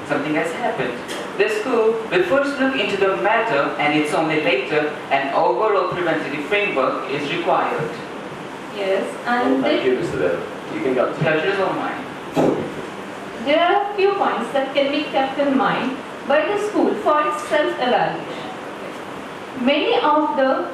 something has happened. The school will first look into the matter, and it's only later an overall preventative framework is required. Yes, and Thank you, Mr. Dev. You can continue. Pleasure is all mine. there are a few points that can be kept in mind by the school for its self-evaluation. Many of the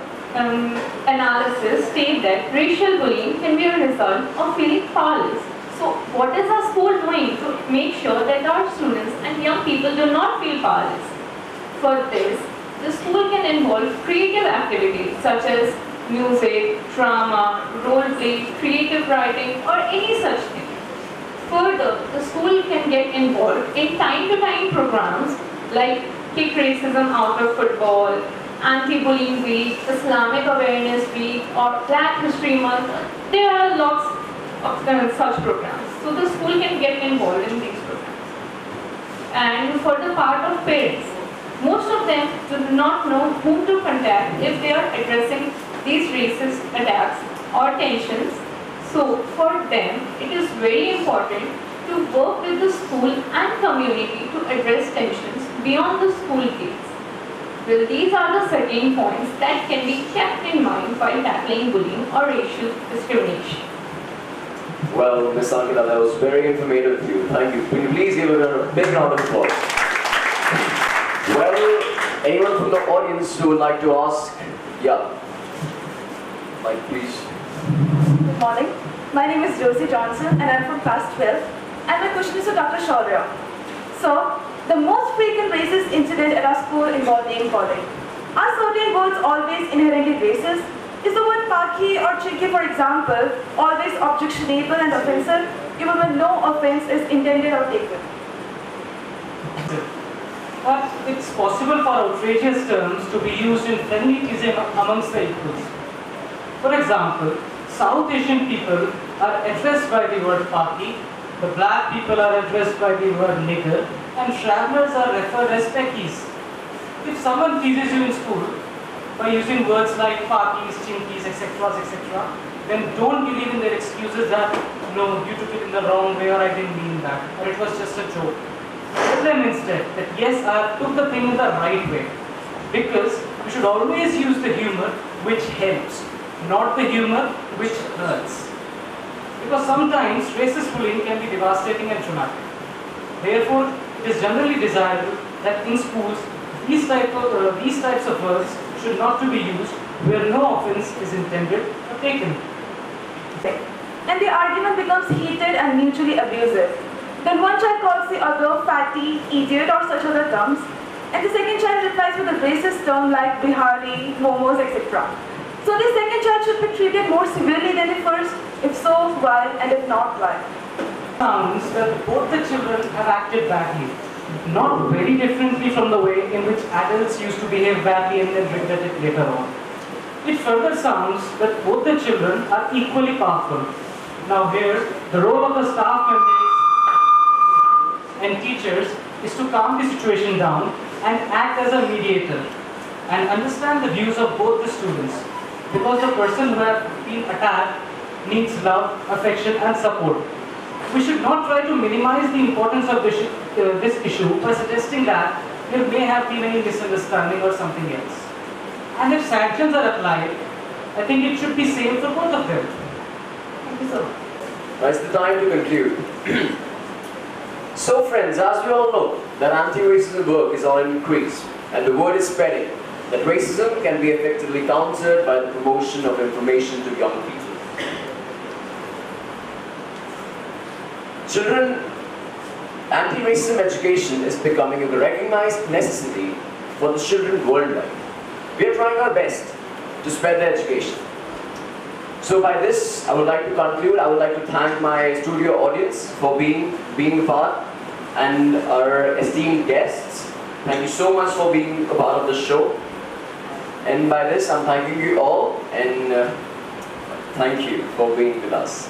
analysis state that racial bullying can be a result of feeling powerless. So what is our school doing to make sure that our students and young people do not feel powerless? For this, the school can involve creative activities such as music, drama, role play, creative writing, or any such thing. Further, the school can get involved in time-to-time programs like Kick Racism Out of Football, Anti-Bullying Week, Islamic Awareness Week, or Black History Month. There are lots of such programs. So the school can get involved in these programs. And for the part of parents, most of them do not know whom to contact if they are addressing these racist attacks or tensions. So for them, it is very important to work with the school and community to address tensions beyond the school gates. Well, these are the certain points that can be kept in mind while tackling bullying or racial discrimination. Well, Ms. Ankita, that was very informative of you. Thank you. Will you please give her a big round of applause? Well, anyone from the audience who would like to ask? Yeah. Mike, please. Good morning. My name is Josie Johnson and I'm from class 12. And my question is to Dr. Shaurya. So, the most frequent racist incident at our school involved name calling. Are certain words always inherently racist? Is the word Paki or Chinky, for example, always objectionable and offensive, even when no offense is intended or taken? But it's possible for outrageous terms to be used in friendly teasing amongst the equals. For example, South Asian people are addressed by the word Paki, the black people are addressed by the word nigger, and travelers are referred as peckies. If someone teases you in school by using words like Pakis, Chinkies, etc., then don't believe in their excuses that, no, you took it in the wrong way, or I didn't mean that, or it was just a joke. Tell them instead that yes, I took the thing in the right way. Because we should always use the humor which helps, not the humor which hurts. Because sometimes racist bullying can be devastating and traumatic. Therefore, it is generally desirable that in schools, these types of words should not to be used where no offense is intended or taken. And the argument becomes heated and mutually abusive. Then one child calls the other fatty, idiot, or such other terms, and the second child replies with a racist term like Bihari, momos, etc. So the second child should be treated more severely than the first. If so, why? And if not, why? Sounds that both the children have acted badly, not very differently from the way in which adults used to behave badly and then regret it later on. It further sounds that both the children are equally powerful. Now here, the role of the staff members and teachers is to calm the situation down and act as a mediator and understand the views of both the students, because the person who has been attacked needs love, affection and support. We should not try to minimize the importance of this issue by suggesting that there may have been any misunderstanding or something else. And if sanctions are applied, I think it should be same for both of them. Thank you so much. Now it's the time to conclude. So friends, as we all know, that anti-racism work is on increase, and the word is spreading that racism can be effectively countered by the promotion of information to young people. Children, anti-racism education is becoming a recognized necessity for the children worldwide. We are trying our best to spread the education. So by this, I would like to conclude. I would like to thank my studio audience for being a part, and our esteemed guests. Thank you so much for being a part of the show. And by this, I'm thanking you all, and thank you for being with us.